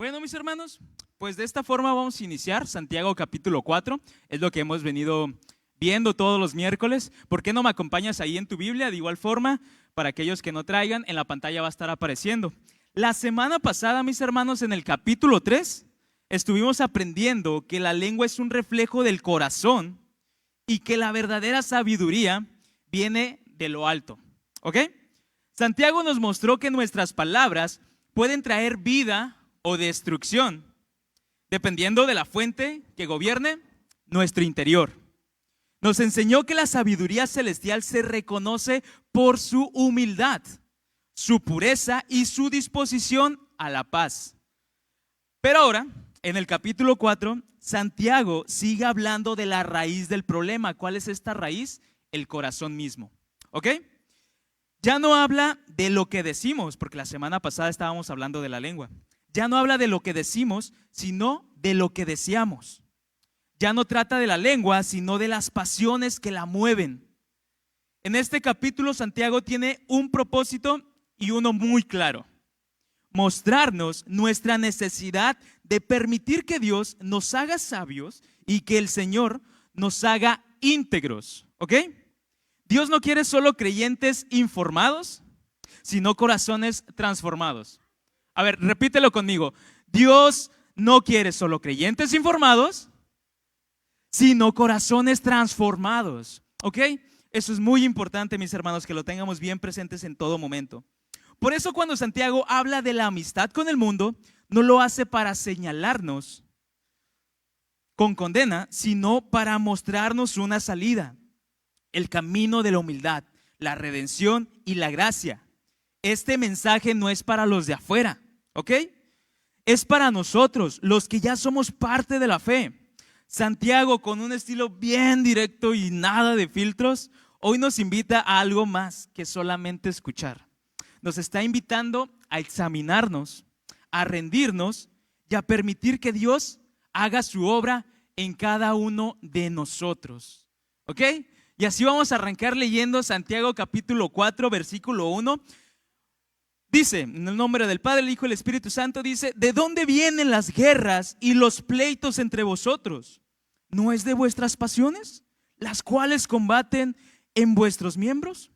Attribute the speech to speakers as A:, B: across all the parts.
A: Bueno, mis hermanos, pues de esta forma vamos a iniciar Santiago capítulo 4. Es lo que hemos venido viendo todos los miércoles. ¿Por qué no me acompañas ahí en tu Biblia? De igual forma, para aquellos que no traigan, en la pantalla va a estar apareciendo. La semana pasada, mis hermanos, en el capítulo 3, estuvimos aprendiendo que la lengua es un reflejo del corazón y que la verdadera sabiduría viene de lo alto. ¿Ok? Santiago nos mostró que nuestras palabras pueden traer vida o destrucción, dependiendo de la fuente que gobierne nuestro interior. Nos enseñó que la sabiduría celestial se reconoce por su humildad, su pureza y su disposición a la paz. Pero ahora, en el capítulo 4, Santiago sigue hablando de la raíz del problema. ¿Cuál es esta raíz? El corazón mismo. ¿Ok? Ya no habla de lo que decimos, porque la semana pasada estábamos hablando de la lengua. Ya no habla de lo que decimos, sino de lo que deseamos. Ya no trata de la lengua, sino de las pasiones que la mueven. En este capítulo, Santiago tiene un propósito y uno muy claro: mostrarnos nuestra necesidad de permitir que Dios nos haga sabios y que el Señor nos haga íntegros. ¿Ok? Dios no quiere solo creyentes informados, sino corazones transformados. A ver, repítelo conmigo. Dios no quiere solo creyentes informados, sino corazones transformados. ¿Ok? Eso es muy importante, mis hermanos, que lo tengamos bien presentes en todo momento. Por eso cuando Santiago habla de la amistad con el mundo, no lo hace para señalarnos con condena, sino para mostrarnos una salida, el camino de la humildad, la redención y la gracia. Este mensaje no es para los de afuera, ¿ok? Es para nosotros, los que ya somos parte de la fe. Santiago, con un estilo bien directo y nada de filtros, hoy nos invita a algo más que solamente escuchar. Nos está invitando a examinarnos, a rendirnos y a permitir que Dios haga su obra en cada uno de nosotros. ¿Ok? Y así vamos a arrancar leyendo Santiago capítulo 4, versículo 1. Dice, en el nombre del Padre, el Hijo y el Espíritu Santo, dice: ¿de dónde vienen las guerras y los pleitos entre vosotros? ¿No es de vuestras pasiones, las cuales combaten en vuestros miembros?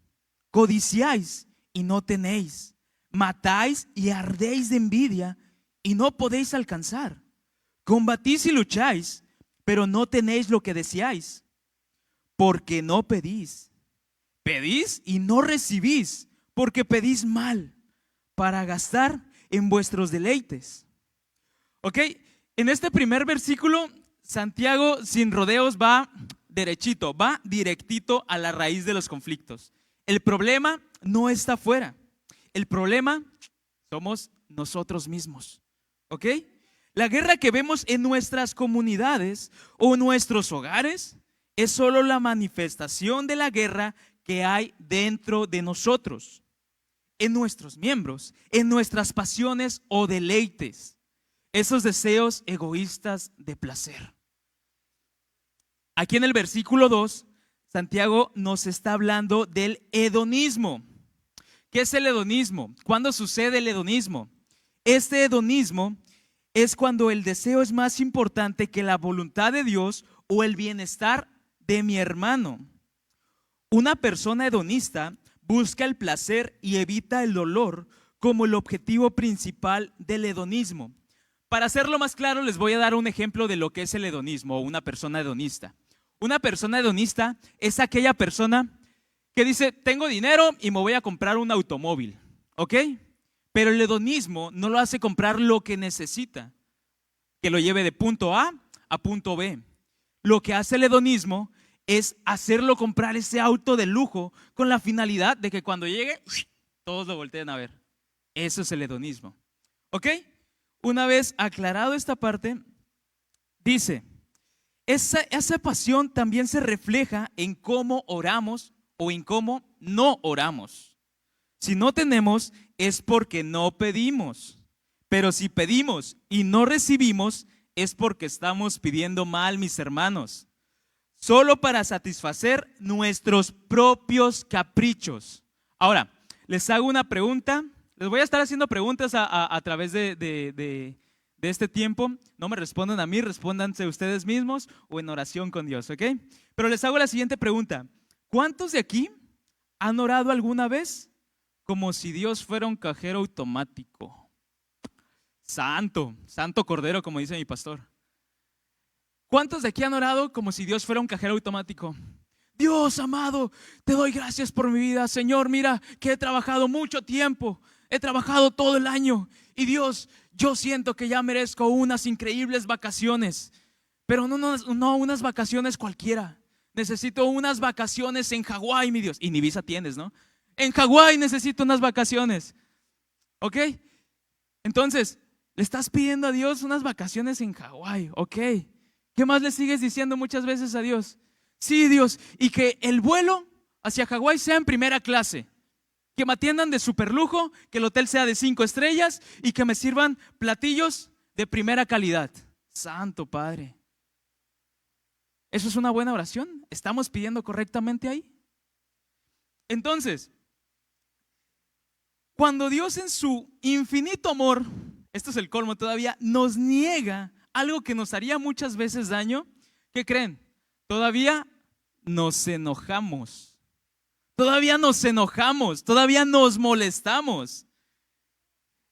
A: Codiciáis y no tenéis, matáis y ardéis de envidia y no podéis alcanzar. Combatís y lucháis, pero no tenéis lo que deseáis, porque no pedís. Pedís y no recibís, porque pedís mal, para gastar en vuestros deleites. Ok, en este primer versículo, Santiago sin rodeos va derechito, va directito a la raíz de los conflictos. El problema no está afuera, el problema somos nosotros mismos. ¿Ok? La guerra que vemos en nuestras comunidades o en nuestros hogares es solo la manifestación de la guerra que hay dentro de nosotros, en nuestros miembros, en nuestras pasiones o deleites, esos deseos egoístas de placer. Aquí en el versículo 2, Santiago nos está hablando del hedonismo. ¿Qué es el hedonismo? ¿Cuándo sucede el hedonismo? Este hedonismo es cuando el deseo es más importante que la voluntad de Dios o el bienestar de mi hermano. Una persona hedonista busca el placer y evita el dolor como el objetivo principal del hedonismo. Para hacerlo más claro, les voy a dar un ejemplo de lo que es el hedonismo o una persona hedonista. Una persona hedonista es aquella persona que dice: tengo dinero y me voy a comprar un automóvil, ¿ok? Pero el hedonismo no lo hace comprar lo que necesita, que lo lleve de punto A a punto B. Lo que hace el hedonismo es hacerlo comprar ese auto de lujo con la finalidad de que cuando llegue, todos lo volteen a ver. Eso es el hedonismo. ¿Ok? Una vez aclarado esta parte, dice, esa pasión también se refleja en cómo oramos o en cómo no oramos. Si no tenemos, es porque no pedimos. Pero si pedimos y no recibimos, es porque estamos pidiendo mal, mis hermanos, solo para satisfacer nuestros propios caprichos. Ahora, les hago una pregunta. Les voy a estar haciendo preguntas a través de de este tiempo, no me respondan a mí, respóndanse ustedes mismos o en oración con Dios, ¿ok? Pero les hago la siguiente pregunta. ¿Cuántos de aquí han orado alguna vez como si Dios fuera un cajero automático? Santo, santo cordero, como dice mi pastor. ¿Cuántos de aquí han orado como si Dios fuera un cajero automático? Dios amado, te doy gracias por mi vida. Señor, mira que he trabajado mucho tiempo, he trabajado todo el año. Y Dios, yo siento que ya merezco unas increíbles vacaciones. Pero no unas vacaciones cualquiera. Necesito unas vacaciones en Hawái, mi Dios. Y ni visa tienes, ¿no? En Hawái necesito unas vacaciones. ¿Ok? Entonces, le estás pidiendo a Dios unas vacaciones en Hawái. ¿Ok? ¿Qué más le sigues diciendo muchas veces a Dios? Sí, Dios, y que el vuelo hacia Hawái sea en primera clase, que me atiendan de super lujo, que el hotel sea de 5 estrellas y que me sirvan platillos de primera calidad. Santo Padre, ¿eso es una buena oración? ¿Estamos pidiendo correctamente ahí? Entonces, cuando Dios en su infinito amor, esto es el colmo todavía, nos niega algo que nos haría muchas veces daño, ¿qué creen? Todavía nos enojamos, todavía nos molestamos.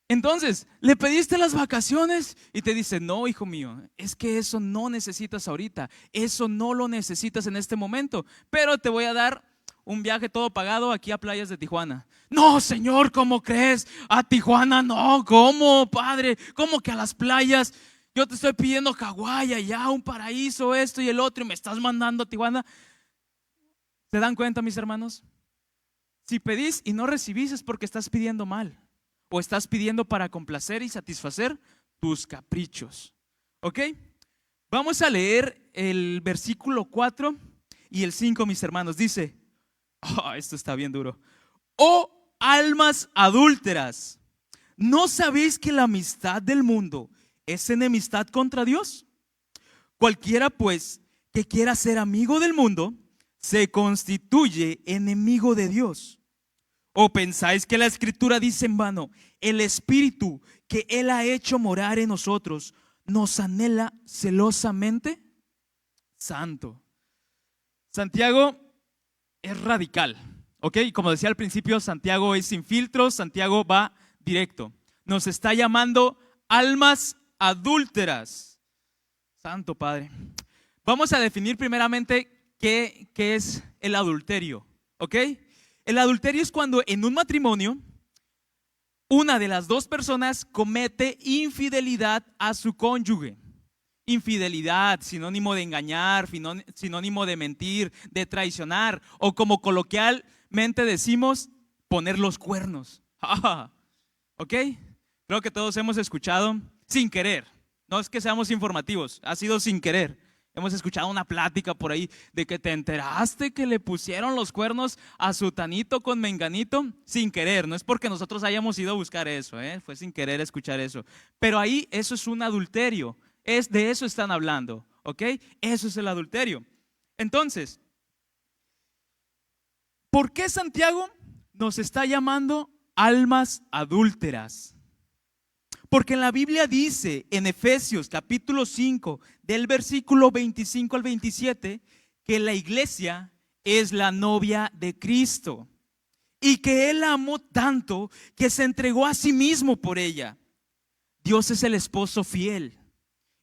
A: Entonces, le pediste las vacaciones y te dice, no, hijo mío, es que eso no necesitas ahorita, eso no lo necesitas en este momento, pero te voy a dar un viaje todo pagado aquí a playas de Tijuana. No, Señor, ¿cómo crees? A Tijuana no, ¿cómo, Padre? ¿Cómo que a las playas? Yo te estoy pidiendo Hawái, allá, un paraíso, esto y el otro, y me estás mandando a Tijuana. ¿Se dan cuenta, mis hermanos? Si pedís y no recibís es porque estás pidiendo mal, o estás pidiendo para complacer y satisfacer tus caprichos. ¿Ok? Vamos a leer el versículo 4 y el 5, mis hermanos. Dice, esto está bien duro. Oh almas adúlteras, ¿no sabéis que la amistad del mundo es enemistad contra Dios? Cualquiera pues que quiera ser amigo del mundo se constituye enemigo de Dios. ¿O pensáis que la Escritura dice en vano, el Espíritu que Él ha hecho morar en nosotros nos anhela celosamente? Santo. Santiago es radical, ¿ok? Como decía al principio, Santiago es sin filtros, Santiago va directo. Nos está llamando almas adúlteras. Santo Padre. Vamos a definir primeramente qué es el adulterio, ¿ok? El adulterio es cuando en un matrimonio una de las dos personas comete infidelidad a su cónyuge. Infidelidad, sinónimo de engañar, sinónimo de mentir, de traicionar, o como coloquialmente decimos, poner los cuernos. ¿Ok? Creo que todos hemos escuchado sin querer. No es que seamos informativos, ha sido sin querer. Hemos escuchado una plática por ahí de que te enteraste que le pusieron los cuernos a sutanito con menganito sin querer. No es porque nosotros hayamos ido a buscar eso, fue sin querer escuchar eso. Pero ahí eso es un adulterio. De eso están hablando, ¿ok? Eso es el adulterio. Entonces, ¿por qué Santiago nos está llamando almas adúlteras? Porque en la Biblia dice en Efesios capítulo 5 del versículo 25 al 27 que la iglesia es la novia de Cristo y que Él la amó tanto que se entregó a sí mismo por ella. Dios es el esposo fiel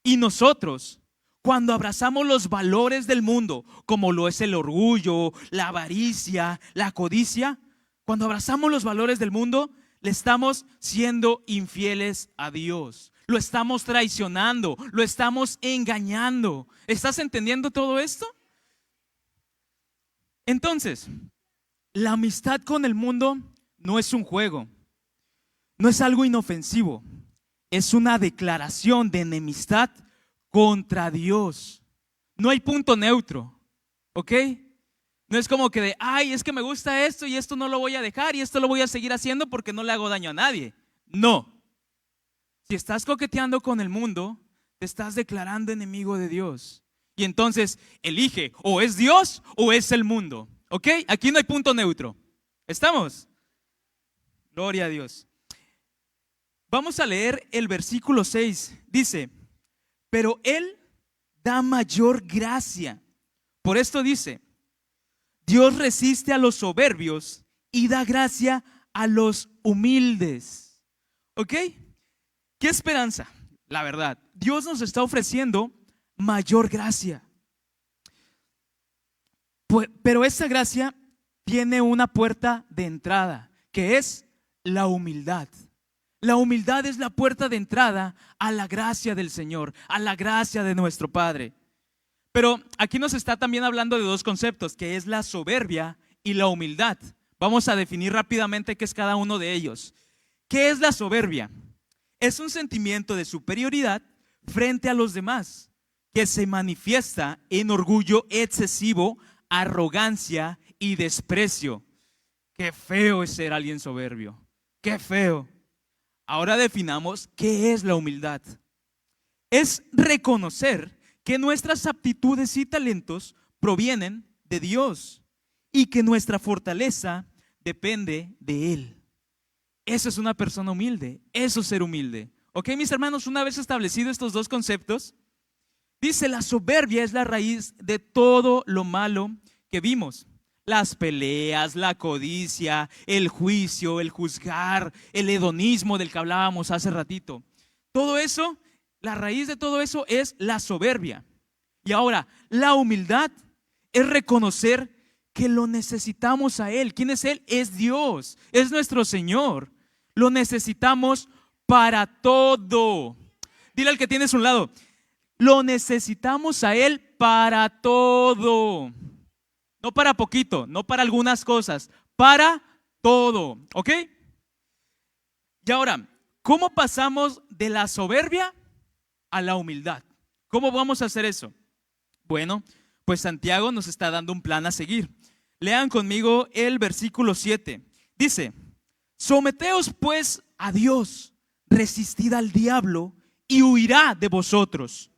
A: y nosotros, cuando abrazamos los valores del mundo, como lo es el orgullo, la avaricia, la codicia, cuando abrazamos los valores del mundo, le estamos siendo infieles a Dios. Lo estamos traicionando, lo estamos engañando. ¿Estás entendiendo todo esto? Entonces, la amistad con el mundo no es un juego, no es algo inofensivo, es una declaración de enemistad contra Dios. No hay punto neutro, ¿ok? No es como que de, es que me gusta esto y esto no lo voy a dejar y esto lo voy a seguir haciendo porque no le hago daño a nadie. No. Si estás coqueteando con el mundo, te estás declarando enemigo de Dios. Y entonces elige, o es Dios o es el mundo. ¿Ok? Aquí no hay punto neutro. ¿Estamos? Gloria a Dios. Vamos a leer el versículo 6. Dice, pero Él da mayor gracia. Por esto dice, Dios resiste a los soberbios y da gracia a los humildes. ¿Ok? ¿Qué esperanza? La verdad, Dios nos está ofreciendo mayor gracia. Pero esa gracia tiene una puerta de entrada, que es la humildad. La humildad es la puerta de entrada a la gracia del Señor, a la gracia de nuestro Padre. Pero aquí nos está también hablando de dos conceptos, que es la soberbia y la humildad. Vamos a definir rápidamente qué es cada uno de ellos. ¿Qué es la soberbia? Es un sentimiento de superioridad frente a los demás, que se manifiesta en orgullo excesivo, arrogancia y desprecio. Qué feo es ser alguien soberbio. Qué feo. Ahora definamos qué es la humildad. Es reconocer que nuestras aptitudes y talentos provienen de Dios y que nuestra fortaleza depende de Él. Eso es una persona humilde, eso es ser humilde. Ok, mis hermanos, una vez establecidos estos dos conceptos, dice, la soberbia es la raíz de todo lo malo que vimos. Las peleas, la codicia, el juicio, el juzgar, el hedonismo del que hablábamos hace ratito. Todo eso, la raíz de todo eso es la soberbia. Y ahora, la humildad es reconocer que lo necesitamos a Él. ¿Quién es Él? Es Dios, es nuestro Señor. Lo necesitamos para todo. Dile al que tienes a un lado, lo necesitamos a Él para todo. No para poquito, no para algunas cosas, para todo, ¿ok? Y ahora, ¿cómo pasamos de la soberbia a la humildad? ¿Cómo vamos a hacer eso? Bueno, pues Santiago nos está dando un plan a seguir. Lean conmigo el versículo 7. Dice, someteos pues a Dios, resistid al diablo y huirá de vosotros.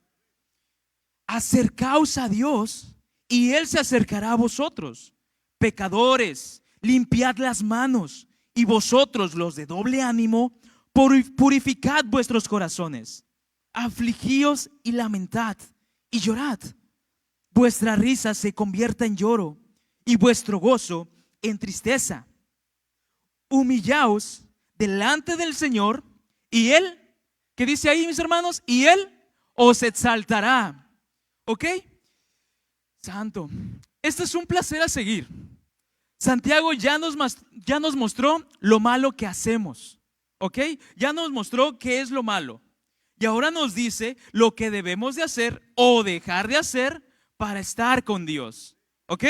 A: Acercaos a Dios y Él se acercará a vosotros. Pecadores, limpiad las manos, y vosotros los de doble ánimo, purificad vuestros corazones. Afligíos y lamentad y llorad. Vuestra risa se convierta en lloro y vuestro gozo en tristeza. Humillaos delante del Señor y Él, ¿qué dice ahí, mis hermanos? Y Él os exaltará. ¿Ok? Santo, este es un placer a seguir. Santiago ya nos mostró lo malo que hacemos, ¿ok? Ya nos mostró qué es lo malo. Y ahora nos dice lo que debemos de hacer o dejar de hacer para estar con Dios, ¿ok?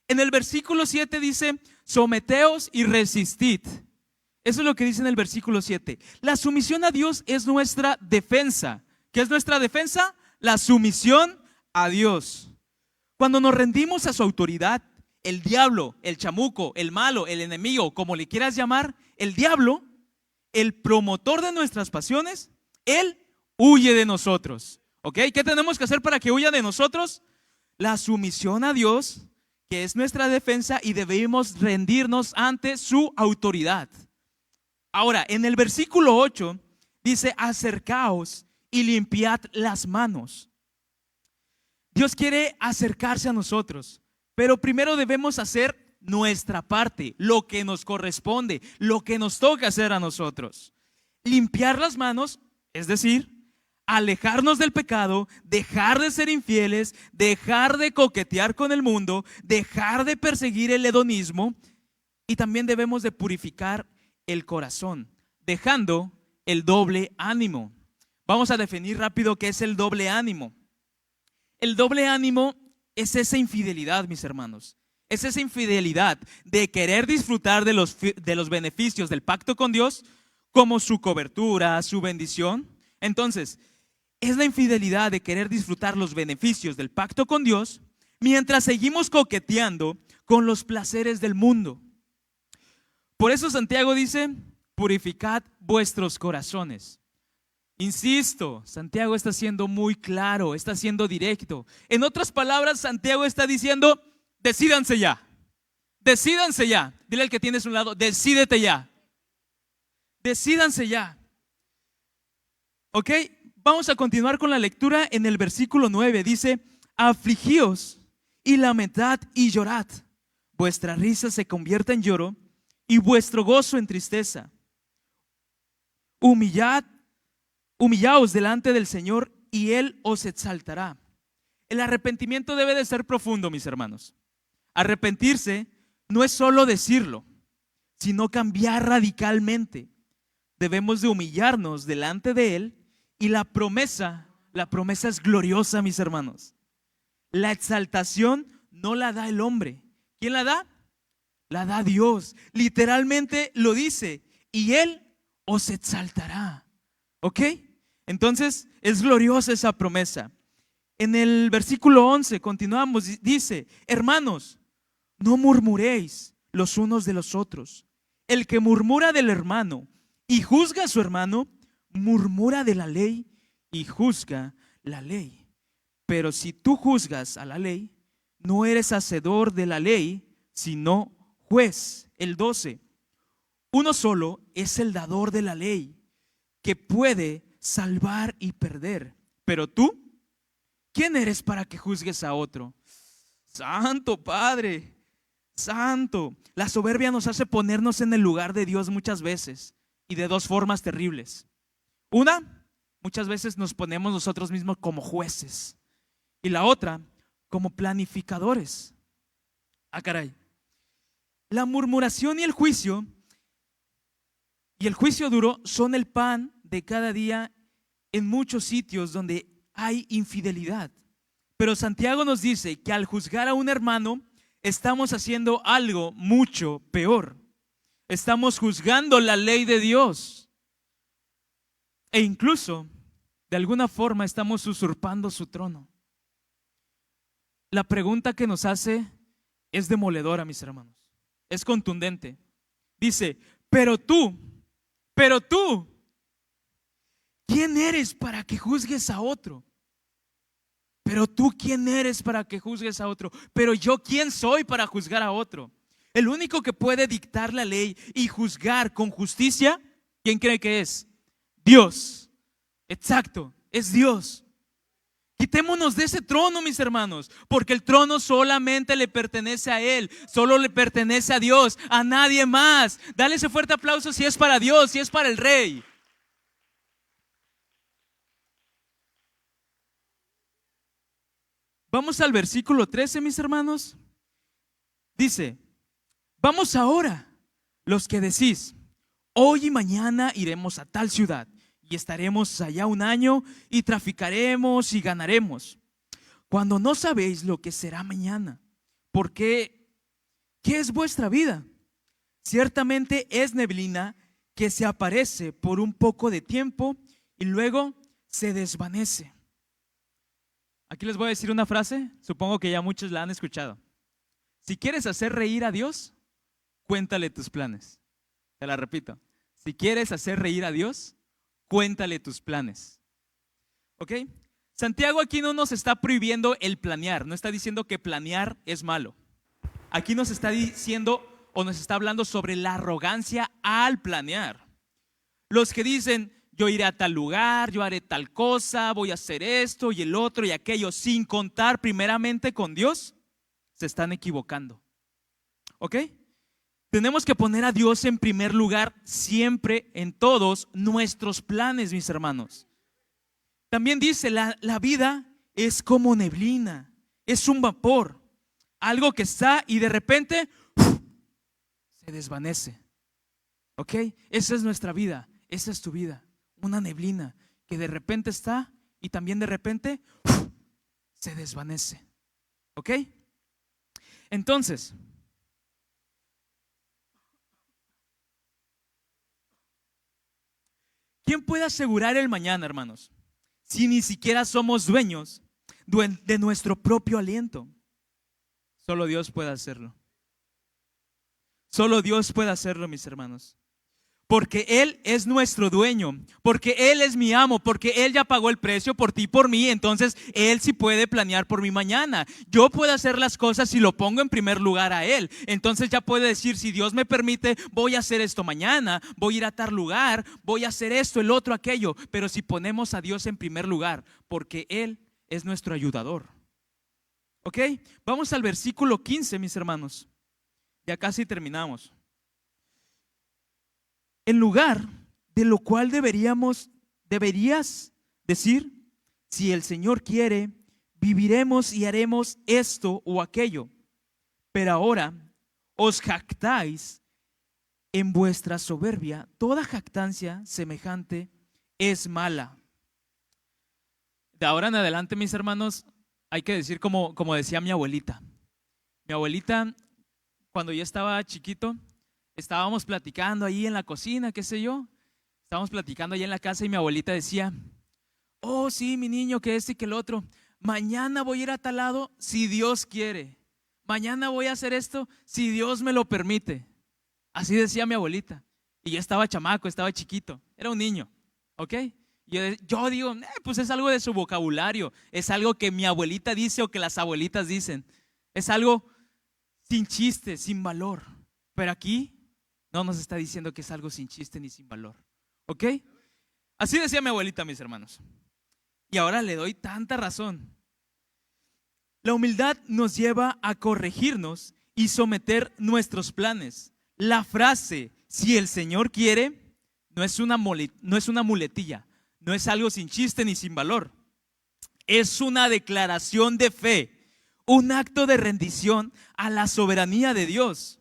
A: En el versículo 7 dice, someteos y resistid. Eso es lo que dice en el versículo 7. La sumisión a Dios es nuestra defensa. ¿Qué es nuestra defensa? La sumisión a Dios. Cuando nos rendimos a su autoridad, el diablo, el chamuco, el malo, el enemigo, como le quieras llamar, el diablo, el promotor de nuestras pasiones, él huye de nosotros. ¿Ok? ¿Qué tenemos que hacer para que huya de nosotros? La sumisión a Dios, que es nuestra defensa, y debemos rendirnos ante su autoridad. Ahora, en el versículo 8 dice, acercaos y limpiad las manos. Dios quiere acercarse a nosotros, pero primero debemos hacer nuestra parte, lo que nos corresponde, lo que nos toca hacer a nosotros. Limpiar las manos, es decir, alejarnos del pecado, dejar de ser infieles, dejar de coquetear con el mundo, dejar de perseguir el hedonismo, y también debemos de purificar el corazón, dejando el doble ánimo. Vamos a definir rápido qué es el doble ánimo. El doble ánimo es esa infidelidad, mis hermanos. Es esa infidelidad de querer disfrutar de los beneficios del pacto con Dios como su cobertura, su bendición. Entonces, es la infidelidad de querer disfrutar los beneficios del pacto con Dios mientras seguimos coqueteando con los placeres del mundo. Por eso Santiago dice, purificad vuestros corazones. Insisto, Santiago está siendo muy claro, está siendo directo. En otras palabras, Santiago está diciendo, decídanse ya. Decídanse ya. Dile al que tienes a un lado, decídete ya. Decídanse ya. Ok, vamos a continuar con la lectura en el versículo 9. Dice, afligíos y lamentad y llorad. Vuestra risa se convierta en lloro y vuestro gozo en tristeza. Humillaos delante del Señor y Él os exaltará. El arrepentimiento debe de ser profundo, mis hermanos. Arrepentirse no es solo decirlo, sino cambiar radicalmente. Debemos de humillarnos delante de Él y la promesa es gloriosa, mis hermanos. La exaltación no la da el hombre. ¿Quién la da? La da Dios. Literalmente lo dice, y Él os exaltará. ¿Ok? Entonces es gloriosa esa promesa. En el versículo 11 continuamos, dice, hermanos, no murmuréis los unos de los otros. El que murmura del hermano y juzga a su hermano, murmura de la ley y juzga la ley. Pero si tú juzgas a la ley, no eres hacedor de la ley, sino juez. El 12, uno solo es el dador de la ley, que puede salvar y perder. Pero tú, ¿quién eres para que juzgues a otro? Santo Padre, santo. La soberbia nos hace ponernos en el lugar de Dios muchas veces, y de dos formas terribles. Una, muchas veces nos ponemos nosotros mismos como jueces, y la otra, como planificadores. Ah, caray. La murmuración y el juicio duro son el pan de cada día en muchos sitios donde hay infidelidad. Pero Santiago nos dice que al juzgar a un hermano estamos haciendo algo mucho peor. Estamos juzgando la ley de Dios. E incluso, de alguna forma, estamos usurpando su trono. La pregunta que nos hace es demoledora, mis hermanos. Es contundente. Dice, pero tú, ¿quién eres para que juzgues a otro? Pero tú, ¿quién eres para que juzgues a otro? Pero yo, ¿quién soy para juzgar a otro? El único que puede dictar la ley y juzgar con justicia, ¿quién cree que es? Dios. Exacto, es Dios. Quitémonos de ese trono, mis hermanos, porque el trono solamente le pertenece a Él, solo le pertenece a Dios, a nadie más. Dale ese fuerte aplauso si es para Dios, si es para el Rey. Vamos al versículo 13, mis hermanos. Dice, vamos ahora, los que decís, hoy y mañana iremos a tal ciudad y estaremos allá un año y traficaremos y ganaremos, cuando no sabéis lo que será mañana. Porque, ¿qué es vuestra vida? Ciertamente es neblina que se aparece por un poco de tiempo y luego se desvanece. Aquí les voy a decir una frase, supongo que ya muchos la han escuchado. Si quieres hacer reír a Dios, cuéntale tus planes. Te la repito. Si quieres hacer reír a Dios, cuéntale tus planes. ¿Ok? Santiago aquí no nos está prohibiendo el planear, no está diciendo que planear es malo. Aquí nos está diciendo o nos está hablando sobre la arrogancia al planear. Los que dicen, yo iré a tal lugar, yo haré tal cosa, voy a hacer esto y el otro y aquello, sin contar primeramente con Dios, se están equivocando. ¿Ok? Tenemos que poner a Dios en primer lugar siempre en todos nuestros planes, mis hermanos. También dice, la vida es como neblina, es un vapor, algo que está y de repente se desvanece. ¿Ok? Esa es nuestra vida, esa es tu vida, una neblina que de repente está y también de repente se desvanece. ¿Ok? Entonces, ¿quién puede asegurar el mañana, hermanos? Si ni siquiera somos dueños de nuestro propio aliento. Solo Dios puede hacerlo. Solo Dios puede hacerlo, mis hermanos. porque Él es nuestro dueño, porque Él es mi amo, porque Él ya pagó el precio por ti y por mí, entonces Él sí puede planear por mi mañana. Yo puedo hacer las cosas si lo pongo en primer lugar a Él. Entonces ya puede decir, si Dios me permite, voy a hacer esto mañana, voy a ir a tal lugar, voy a hacer esto, el otro, aquello. Pero si ponemos a Dios en primer lugar, porque Él es nuestro ayudador. ¿Ok? Vamos al versículo 15, mis hermanos. Ya casi terminamos. En lugar de lo cual deberías decir, si el Señor quiere, viviremos y haremos esto o aquello. Pero ahora os jactáis en vuestra soberbia. Toda jactancia semejante es mala. De ahora en adelante, mis hermanos, hay que decir como decía mi abuelita. Mi abuelita, cuando yo estaba chiquito, estábamos platicando ahí en la cocina, qué sé yo. Estábamos platicando ahí en la casa y mi abuelita decía, oh sí, mi niño, que este y que el otro. Mañana voy a ir a tal lado si Dios quiere. Mañana voy a hacer esto si Dios me lo permite. Así decía mi abuelita. Y yo estaba chamaco, estaba chiquito. Era un niño, ¿ok? Yo digo, pues es algo de su vocabulario. Es algo que mi abuelita dice o que las abuelitas dicen. Es algo sin chiste, sin valor. Pero aquí no nos está diciendo que es algo sin chiste ni sin valor. ¿Ok? Así decía mi abuelita, mis hermanos. Y ahora le doy tanta razón. La humildad nos lleva a corregirnos y someter nuestros planes. La frase, si el Señor quiere, no es una muletilla. No es algo sin chiste ni sin valor. Es una declaración de fe, un acto de rendición a la soberanía de Dios.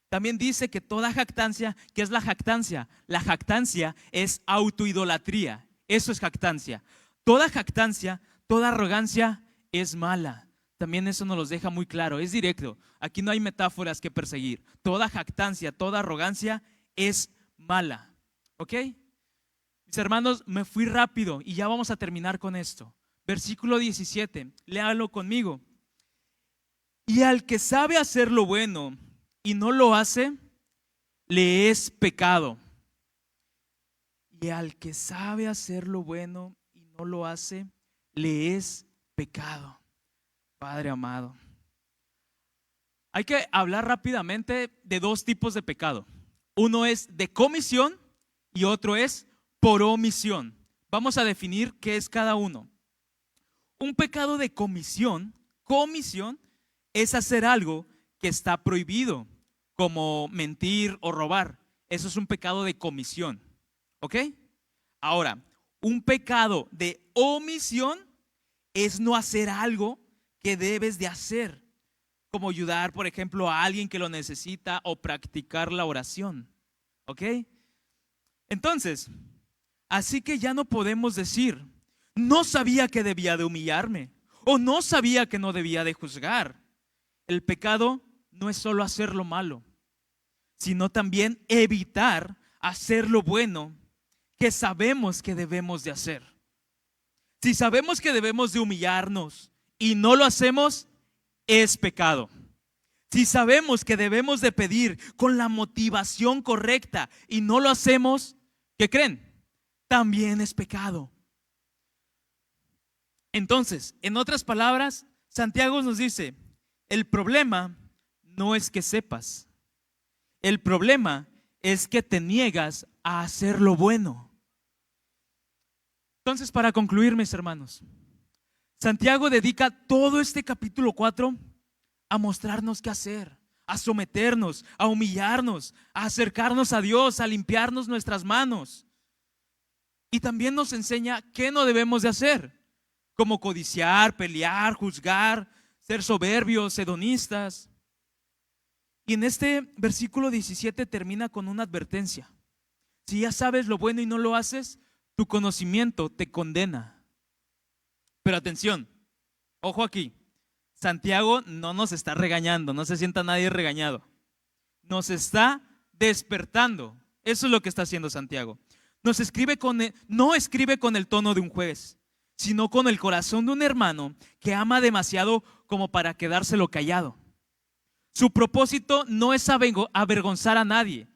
A: También dice que toda jactancia, ¿qué es la jactancia? La jactancia es autoidolatría. Eso es jactancia. Toda jactancia, toda arrogancia es mala. También eso nos lo deja muy claro, es directo. Aquí no hay metáforas que perseguir. Toda jactancia, toda arrogancia es mala. ¿Ok? Mis hermanos, me fui rápido y ya vamos a terminar con esto. Versículo 17, léalo conmigo. Y al que sabe hacer lo bueno y no lo hace, le es pecado. Y al que sabe hacer lo bueno y no lo hace, le es pecado. Padre amado, hay que hablar rápidamente de dos tipos de pecado. Uno es de comisión y otro es por omisión. Vamos a definir qué es cada uno. Un pecado de comisión es hacer algo que está prohibido, como mentir o robar. Eso es un pecado de comisión. ¿Ok? Ahora, un pecado de omisión es no hacer algo que debes de hacer, como ayudar, por ejemplo, a alguien que lo necesita o practicar la oración. ¿Ok? Entonces, así que ya no podemos decir, no sabía que debía de humillarme o no sabía que no debía de juzgar. El pecado no es solo hacer lo malo, sino también evitar hacer lo bueno que sabemos que debemos de hacer. Si sabemos que debemos de humillarnos y no lo hacemos, es pecado. Si sabemos que debemos de pedir con la motivación correcta y no lo hacemos, ¿qué creen? También es pecado. Entonces, en otras palabras, Santiago nos dice, el problema no es que sepas, el problema es que te niegas a hacer lo bueno. Entonces, para concluir, mis hermanos, Santiago dedica todo este capítulo 4 a mostrarnos qué hacer, a someternos, a humillarnos, a acercarnos a Dios, a limpiarnos nuestras manos. Y también nos enseña qué no debemos de hacer, como codiciar, pelear, juzgar, ser soberbios, hedonistas. Y en este versículo 17 termina con una advertencia. Si ya sabes lo bueno y no lo haces, tu conocimiento te condena. Pero atención, ojo aquí, Santiago no nos está regañando, no se sienta nadie regañado. Nos está despertando. Eso es lo que está haciendo Santiago. No escribe con el tono de un juez, sino con el corazón de un hermano que ama demasiado como para quedárselo callado. Su propósito no es avergonzar a nadie,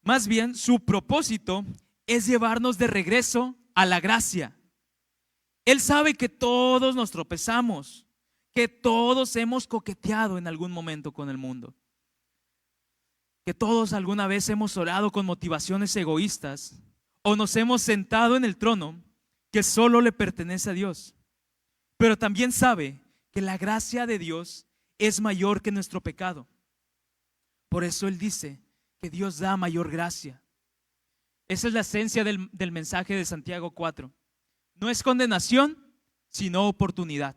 A: Más bien, su propósito es llevarnos de regreso a la gracia. Él sabe que todos nos tropezamos, que todos hemos coqueteado en algún momento con el mundo, que todos alguna vez hemos orado con motivaciones egoístas o nos hemos sentado en el trono que solo le pertenece a Dios. Pero también sabe que la gracia de Dios es mayor que nuestro pecado. Por eso Él dice que Dios da mayor gracia. Esa es la esencia del mensaje de Santiago 4. No es condenación, sino oportunidad.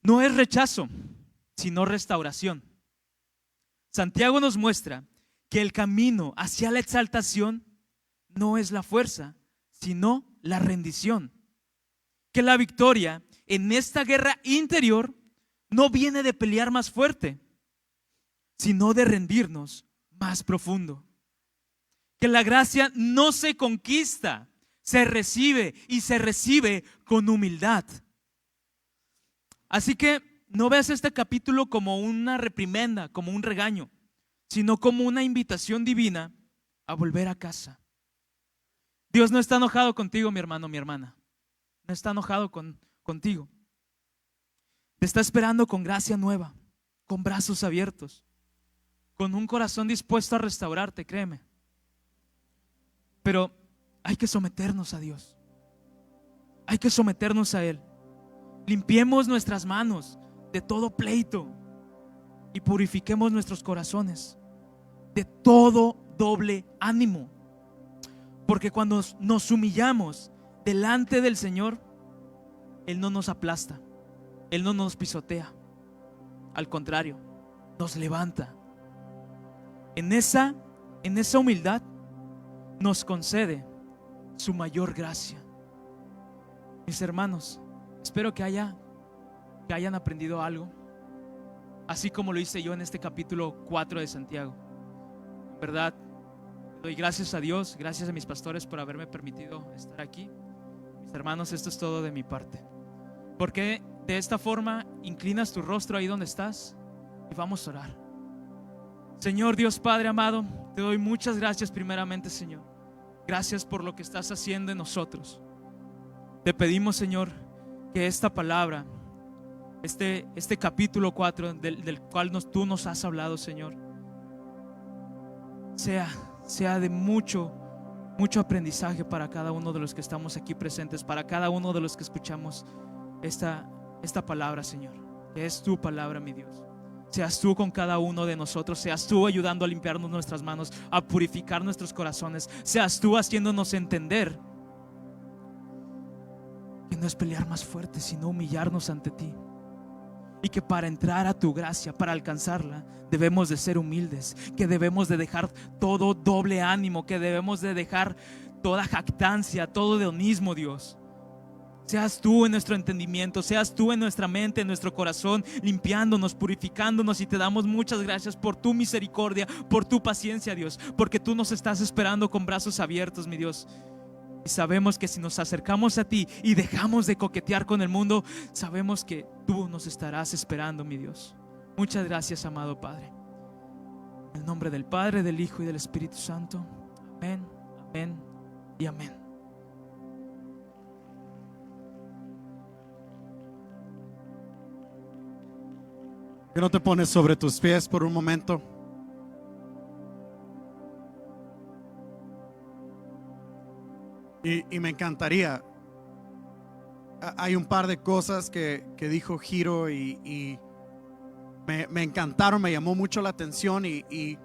A: No es rechazo, sino restauración. Santiago nos muestra que el camino hacia la exaltación no es la fuerza, sino la rendición. Que la victoria en esta guerra interior no viene de pelear más fuerte, sino de rendirnos más profundo. Que la gracia no se conquista, se recibe, y se recibe con humildad. Así que no veas este capítulo como una reprimenda, como un regaño, sino como una invitación divina a volver a casa. Dios no está enojado contigo, mi hermano, mi hermana. No está enojado contigo. Te está esperando con gracia nueva, con brazos abiertos, con un corazón dispuesto a restaurarte, créeme. Pero hay que someternos a Dios. Hay que someternos a Él. Limpiemos nuestras manos de todo pleito y purifiquemos nuestros corazones de todo doble ánimo. Porque cuando nos humillamos delante del Señor, Él no nos aplasta, Él no nos pisotea. Al contrario, nos levanta. En esa humildad nos concede su mayor gracia. Mis hermanos, espero que hayan aprendido algo, así como lo hice yo en este capítulo 4 de Santiago. En verdad, doy gracias a Dios, gracias a mis pastores por haberme permitido estar aquí. Mis hermanos, esto es todo de mi parte. Porque de esta forma inclinas tu rostro ahí donde estás y vamos a orar. Señor Dios Padre amado, te doy muchas gracias primeramente, Señor. Gracias por lo que estás haciendo en nosotros. Te pedimos, Señor, que esta palabra, este capítulo 4 del cual tú nos has hablado, Señor, sea de mucho aprendizaje para cada uno de los que estamos aquí presentes, para cada uno de los que escuchamos esta palabra, Señor, que es tu palabra, mi Dios. Seas tú con cada uno de nosotros, seas tú ayudando a limpiarnos nuestras manos, a purificar nuestros corazones, seas tú haciéndonos entender que no es pelear más fuerte, sino humillarnos ante ti. Y que para entrar a tu gracia, para alcanzarla, debemos de ser humildes, que debemos de dejar todo doble ánimo, que debemos de dejar toda jactancia, todo hedonismo, Dios. Seas tú en nuestro entendimiento, seas tú en nuestra mente, en nuestro corazón, limpiándonos, purificándonos, y te damos muchas gracias por tu misericordia, por tu paciencia, Dios, porque tú nos estás esperando con brazos abiertos, mi Dios. Y sabemos que si nos acercamos a ti y dejamos de coquetear con el mundo, sabemos que tú nos estarás esperando, mi Dios. Muchas gracias, amado Padre. En el nombre del Padre, del Hijo y del Espíritu Santo. Amén, amén y amén.
B: ¿Que no te pones sobre tus pies por un momento? Y me encantaría. Hay un par de cosas que dijo Giro y me encantaron, me llamó mucho la atención y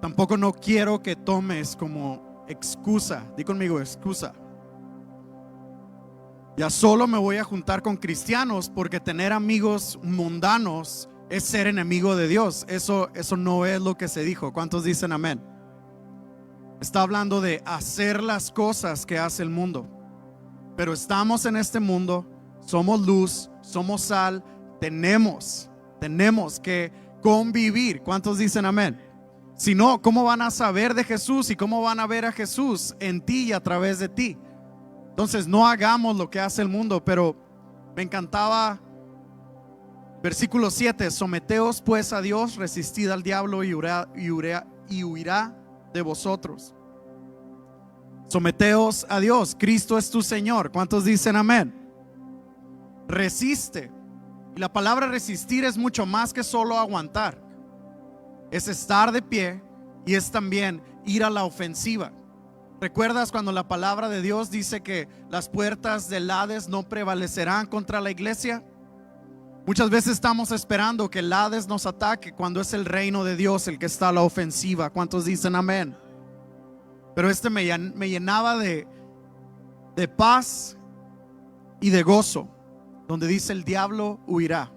B: tampoco no quiero que tomes como excusa. Di conmigo, excusa. Ya solo me voy a juntar con cristianos porque tener amigos mundanos es ser enemigo de Dios. Eso no es lo que se dijo. ¿Cuántos dicen amén? Está hablando de hacer las cosas que hace el mundo. Pero estamos en este mundo, somos luz, somos sal, tenemos que convivir. ¿Cuántos dicen amén? Si no, ¿cómo van a saber de Jesús y cómo van a ver a Jesús en ti y a través de ti? Entonces no hagamos lo que hace el mundo. Pero me encantaba versículo 7: someteos pues a Dios, resistid al diablo y huirá de vosotros. Someteos a Dios, Cristo es tu Señor. ¿Cuántos dicen amén? Resiste. Y la palabra resistir es mucho más que solo aguantar. Es estar de pie y es también ir a la ofensiva. ¿Recuerdas cuando la palabra de Dios dice que las puertas del Hades no prevalecerán contra la iglesia? Muchas veces estamos esperando que el Hades nos ataque cuando es el reino de Dios el que está a la ofensiva. ¿Cuántos dicen amén? Pero me llenaba de paz y de gozo, donde dice: el diablo huirá.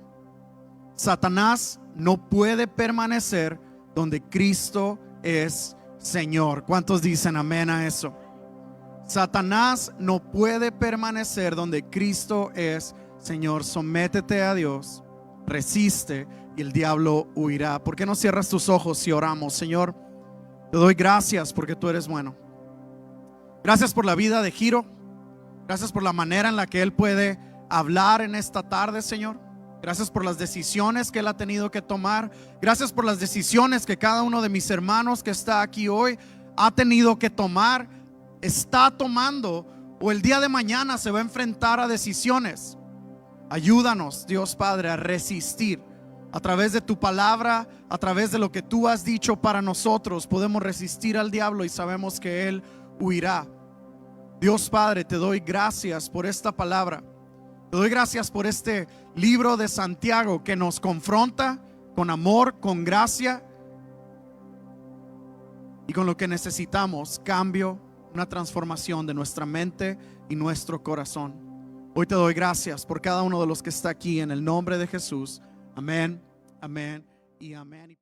B: Satanás no puede permanecer donde Cristo es Señor. ¿Cuántos dicen amén a eso? Satanás no puede permanecer donde Cristo es Señor. Sométete a Dios, resiste y el diablo huirá. ¿Por qué no cierras tus ojos y oramos? Señor, te doy gracias porque tú eres bueno. Gracias por la vida de Giro. Gracias por la manera en la que él puede hablar en esta tarde, Señor. Gracias por las decisiones que él ha tenido que tomar. Gracias por las decisiones que cada uno de mis hermanos que está aquí hoy ha tenido que tomar, está tomando, o el día de mañana se va a enfrentar a decisiones. Ayúdanos, Dios Padre, a resistir. A través de tu palabra, a través de lo que tú has dicho para nosotros, podemos resistir al diablo y sabemos que él huirá. Dios Padre, te doy gracias por esta palabra. Te doy gracias por este libro de Santiago que nos confronta con amor, con gracia y con lo que necesitamos: cambio, una transformación de nuestra mente y nuestro corazón. Hoy te doy gracias por cada uno de los que está aquí, en el nombre de Jesús. Amén, amén y amén.